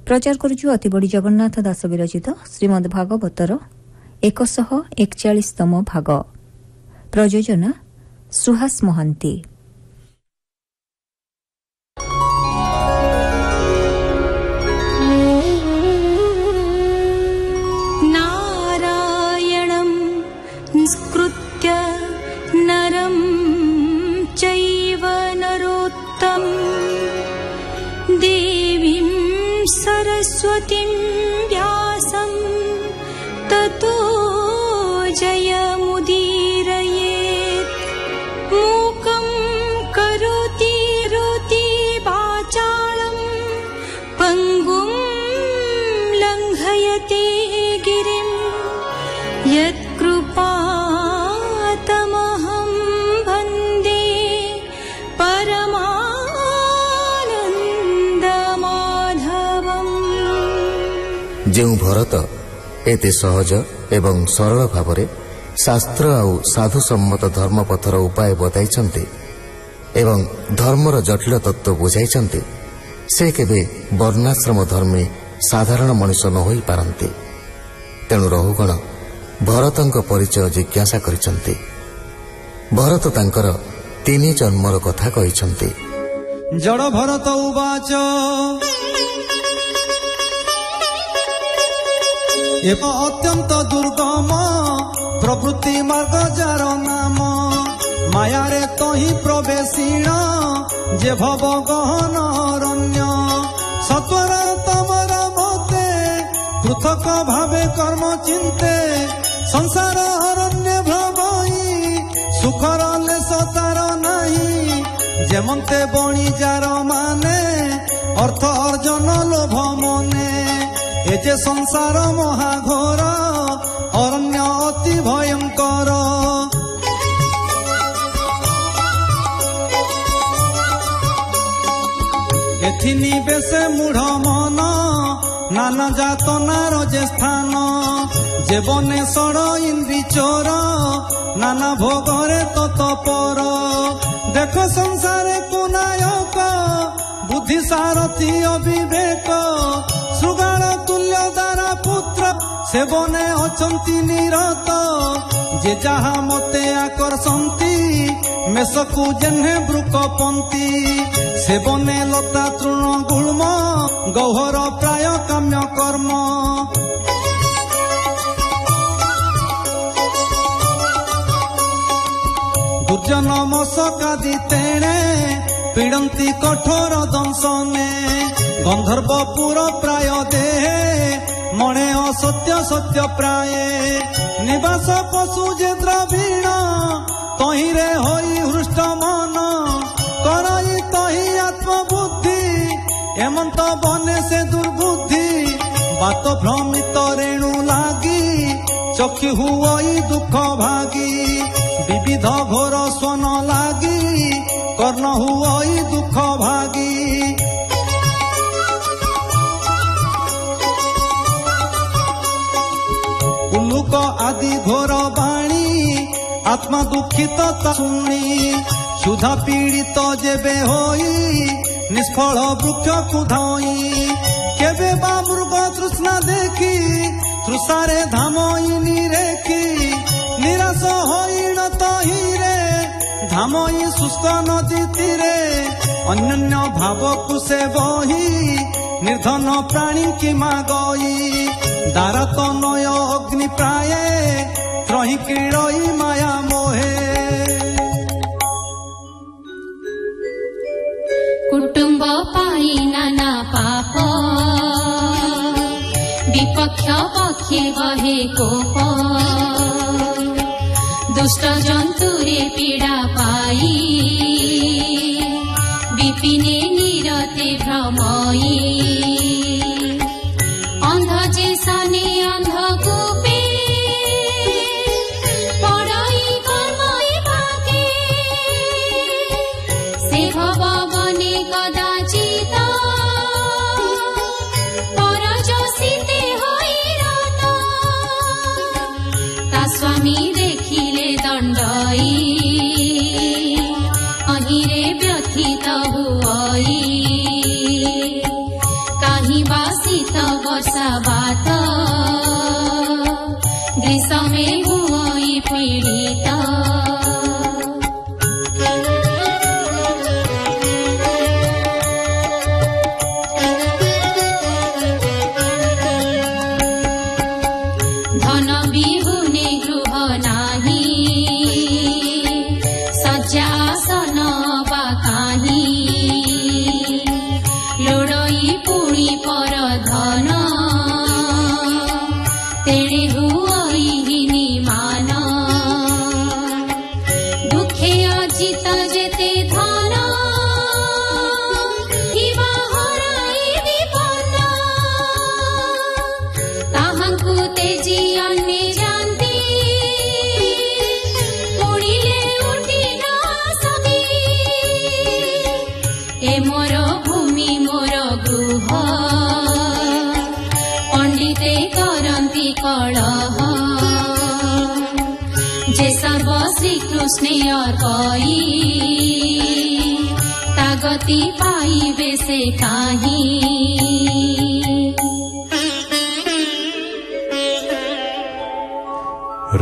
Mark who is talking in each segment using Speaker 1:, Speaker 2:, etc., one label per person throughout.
Speaker 1: प्रचार करुछु अतिबड़ी जगन्नाथ दास विरचित श्रीमद् भागवतर 141तम भाग। प्रयोजना सुहास महांती।
Speaker 2: नारायणं संस्कृत्य नरं चैव नरोत्तमं देवीं सरस्वतीं व्यासं ततो जयमुदीरयेत्। मूकं करोति वाचालं पङ्गुं लङ्घयते गिरिं यत्कृपातमहं वन्दे परमानन्दमाधवम्।
Speaker 3: ଯେଉଁ ଭରତ ଏତେ ସହଜ ଏବଂ ସରଳ ଭାବରେ ଶାସ୍ତ୍ର ଆଉ ସାଧୁ ସମ୍ମତ ଧର୍ମପଥର ଉପାୟ ବତାଇଛନ୍ତି ଏବଂ ଧର୍ମର ଜଟିଳ ତତ୍ତ୍ୱ ବୁଝାଇଛନ୍ତି, ସେ କେବେ ବର୍ଣ୍ଣାଶ୍ରମ ଧର୍ମୀ ସାଧାରଣ ମଣିଷ ନ ହୋଇପାରନ୍ତି। ତେଣୁ ରହୁଗଣ ଭରତଙ୍କ ପରିଚୟ ଜିଜ୍ଞାସା କରିଛନ୍ତି। ଭରତ ତାଙ୍କର 3 ଜନ୍ମର କଥା କହିଛନ୍ତି।
Speaker 4: ଜଡ଼ ଭରତ ଉବାଚ ଏକ ଅତ୍ୟନ୍ତ ଦୁର୍ଗମ ପ୍ରବୃତ୍ତି ମାର୍ଗ ଯାର ନାମ, ମାୟାରେ ତହିଁ ପ୍ରବେଶୀଣ ଯେ ଭବ ଗହନ ଅରଣ୍ୟ। ସତ୍ୱର ତମର ମତେ ପୃଥକ ଭାବେ କର୍ମ ଚିନ୍ତେ, ସଂସାର ଅରଣ୍ୟ ଭ୍ରମଇ ସୁଖର ଲେଶ ତାର ନାହିଁ। ଯେମନ୍ତେ ବଣି ଯାର ମାନେ ଅର୍ଥ ଅର୍ଜନ ଲୋଭ ମନେ, ଏ ଯେ ସଂସାର ମହାଘୋର ଅରଣ୍ୟ ଅତି ଭୟଙ୍କର। ଏଥି ନିବେଶେ ମୂଢ଼ ମନ ନାନା ଯାତନାର ଯେ ସ୍ଥାନ, ଯେ ବନେ ଷଡ଼ ଇନ୍ଦ୍ରି ଚୋର ନାନା ଭୋଗରେ ତତ୍ପର। ଦେଖ ସଂସାରେ କୁନାୟକ ବୁଦ୍ଧି ସାରଥି ଅବିବେକ, ଶୃଗାଳ ତୁଲ୍ୟ ଦାରା ପୁତ୍ର ସେବନେ ଅଛନ୍ତି ନିରତ। ଯେ ଯାହା ମତେ ଆକର୍ଷନ୍ତି ମେଷକୁ ଯେହ୍ନେ ବୃକପନ୍ତି, ସେବନେ ଲତା ତୃଣ ଗୁଳ୍ମ ଗହ୍ୱର ପ୍ରାୟ କାମ୍ୟ କର୍ମ। ଦୁର୍ଜନ ମଶକାଦି ତେଣେ ପୀଡ଼ନ୍ତି କଠୋର ଦଂଶନେ, ଗନ୍ଧର୍ବ ପୁର ପ୍ରାୟ ଦେହେ ମଣେ ଅସତ୍ୟ ସତ୍ୟ ପ୍ରାୟେ। ନିବାସ ପଶୁ ଯେ ଦ୍ରବିଣ ତହିଁରେ ହୋଇ ହୃଷ୍ଟ ମନ, କରଇ ତହି ଆତ୍ମବୁଦ୍ଧି ଏମନ୍ତ ବନେ ସେ ଦୁର୍ବୁଦ୍ଧି। ବାତ ଭ୍ରମିତ ରେଣୁ ଲାଗି ଚକ୍ଷୁ ହୁଅଇ ଦୁଃଖ ଭାଗି, ବିବିଧ ଘୋର ସ୍ୱନ ଲାଗି କର୍ଣ୍ଣ ହୁଅଇ ଦୁଃଖ ଭାଗି। ଉଲ୍ଲୁକ ଆଦି ଘୋର ବାଣୀ ଆତ୍ମା ଦୁଃଖିତ ତା ଶୁଣି, ସୁଧା ପୀଡ଼ିତ ଯେବେ ହୋଇ ନିଷ୍ଫଳ ବୃକ୍ଷକୁ ଧଇଁ। କେବେ ବା ମୃଗ ତୃଷ୍ଣା ଦେଖି ତୃଷାରେ ଧାମଇ ନିରେଖି, ନିରାଶ ହୋଇଣ ତହିଁରେ ଧାମଇ ଶୁଷ୍କ ନଦୀ ତୀରେ। ଅନ୍ୟନ୍ୟ ଭାବକୁ ସେ ବହି ନିର୍ଧନ ପ୍ରାଣୀ କି ମାଗଇ, ଦାରାତ ନୟ ଅଗ୍ନି ପ୍ରାୟେ ତ୍ରହି କ୍ରୀଡ଼ଇ ମାୟା ମୋହେ।
Speaker 2: କୁଟୁମ୍ବ ପାଇଁ ନାନା ପାପ ବିପକ୍ଷ ପକ୍ଷେ ବହେ କୋପ, ଦୁଷ୍ଟ ଜନ୍ତୁରେ ପୀଡ଼ା ପାଇ ବିପିନେ ନିରତେ ଭ୍ରମଇ। ଅନ୍ଧ ଯେ ସନେ ଅନ୍ଧ କୂପେ ପଡ଼ଇ କର୍ମଇ ଭାଗେ, ସେ ଭବ ବନେ କଦାଚିତ ପରଯୋଷିତେ ହୋଇ ରତ। ତା ସ୍ୱାମୀ ଦେଖିଲେ ଦଣ୍ଡଇ ଅହିରେ ବ୍ୟଥିତ ହୁଅଇ, শীত বর্ষা বাত গ্রীষ্মে ভুঁই পীড়িত ধন বিহুনে গৃহ নাহি শয্যা আসন বা কাহি লোড়ই পুଣି পর ধন তেড়ে হুইনি মান দুঃখে অজিত যেতে ধন কিবা হরাই বিপন্ন তাহাଙ୍କୁ তেজি অন্যে জানতি পড়িলে উঠি না সবি এ মোর ভূমি মোর গৃহ পণ্ডিতে করন্তি কলহ যে সর্ব শ্রীকৃষ্ণে অর্পই তা গতি পাইবে সে কাহি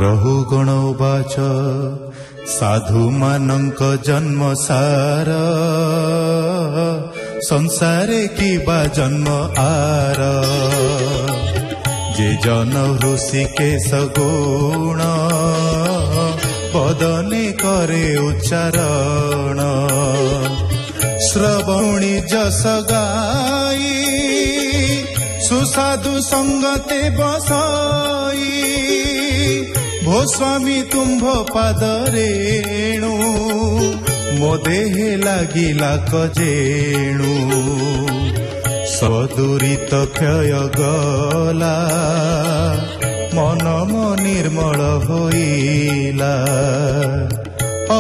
Speaker 5: ରହୁଗଣ ଉବାଚ ସାଧୁମାନଙ୍କ ଜନ୍ମ ସାର ସଂସାରେ କିବା ଜନ୍ମ ଆର ଯେ ଜନ ହୃଷିକେଶ ଗୁଣ ପଦନେ କରେ ଉଚ୍ଚାରଣ ଶ୍ରବଣୀ ଯଶ ଗାଇ ସୁସାଧୁ ସଙ୍ଗତେ ବସାଇ ভো স্বামী তুম্ভ পাদরেণু ମୋ ଦେହେ ଲାଗିଲା କଜେଣୁ ସଦୁରିତ କ୍ଷୟ ଗଲା ମନ ନିର୍ମଳ ହୋଇଲା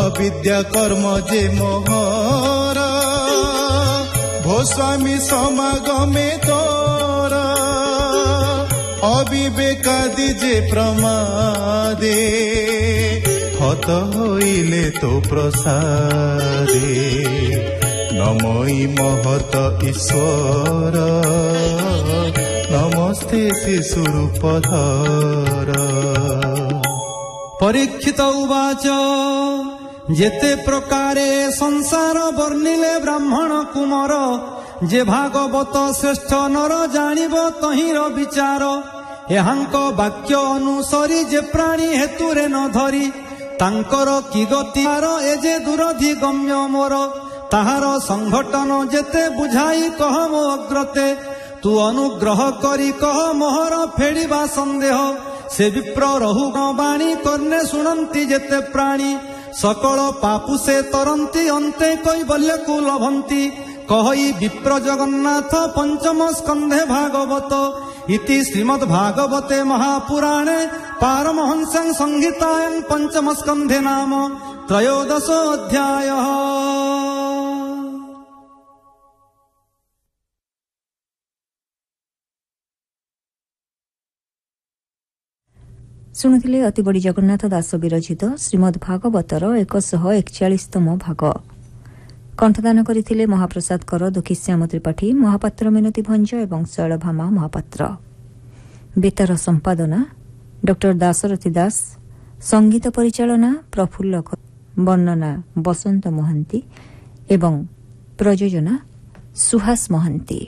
Speaker 5: ଅବିଦ୍ୟା କର୍ମ ଯେ ମୋହର ଭୋ ସ୍ୱାମୀ ସମାଗମେ ତୋର অবিবেকাদি যে প্রমাদে হত হইলে তো প্রসাদে নমই মহত ঈশ্বর নমস্তে শিশুরূপধর
Speaker 4: পরীক্ষিত উবাচ যেতে প্রকারে সংসার বর্ণিলে ব্রাহ্মণ কুমার যে ভাগবত শ্রেষ্ঠ নর জানিব তহির বিচার এহাঙ্ক বাক্য অনুসরি যে প্রাণী হেতুরে ন ধরি তাঙ্কর কি গতি এ যে দুরধি গম্য মোর তাহার সংঘটন যেতে বুঝাই কহ মো অগ্রতে তু অনুগ্রহ করি কহ মোহর ফেড়িবা সন্দেহ সে বিপ্র রহু বাণী কর্ণে শুণন্তি যেতে প্রাণী সকল পাপু সে তরন্তি অন্তে কৈবল্যকু লভন্তি কহই বিপ্র জগন্নাথ পঞ্চম স্কন্ধে ভাগবত ইতি শ্রীমদ্ ভাগবতে মহাপুরাণে পারমহংসং সংহিতায়ং পঞ্চম স্কন্ধে নাম ত্রয়োদশ অধ্যায়।
Speaker 1: ଶୁଣୁଥିଲେ ଅତିବଡ଼ି ଜଗନ୍ନାଥ ଦାସ ବିରଚିତ ଶ୍ରୀମଦ୍ ଭାଗବତର 141ତମ ଭାଗ। କଣ୍ଠଦାନ କରିଥିଲେ ମହାପ୍ରସାଦ କର, ଦୁଃଖୀଶ୍ୟାମ ତ୍ରିପାଠୀ, ମହାପାତ୍ର ମିନତୀ ଭଞ୍ଜ ଏବଂ ଶୈଳଭାମା ମହାପାତ୍ର। ବେତାର ସମ୍ପାଦନା ଡକ୍ଟର ଦାଶରଥୀ ଦାସ, ସଙ୍ଗୀତ ପରିଚାଳନା ପ୍ରଫୁଲ୍ଲ, ବର୍ଣ୍ଣନା ବସନ୍ତ ମହାନ୍ତି ଏବଂ ପ୍ରଯୋଜନା ସୁହାସ ମହାନ୍ତି।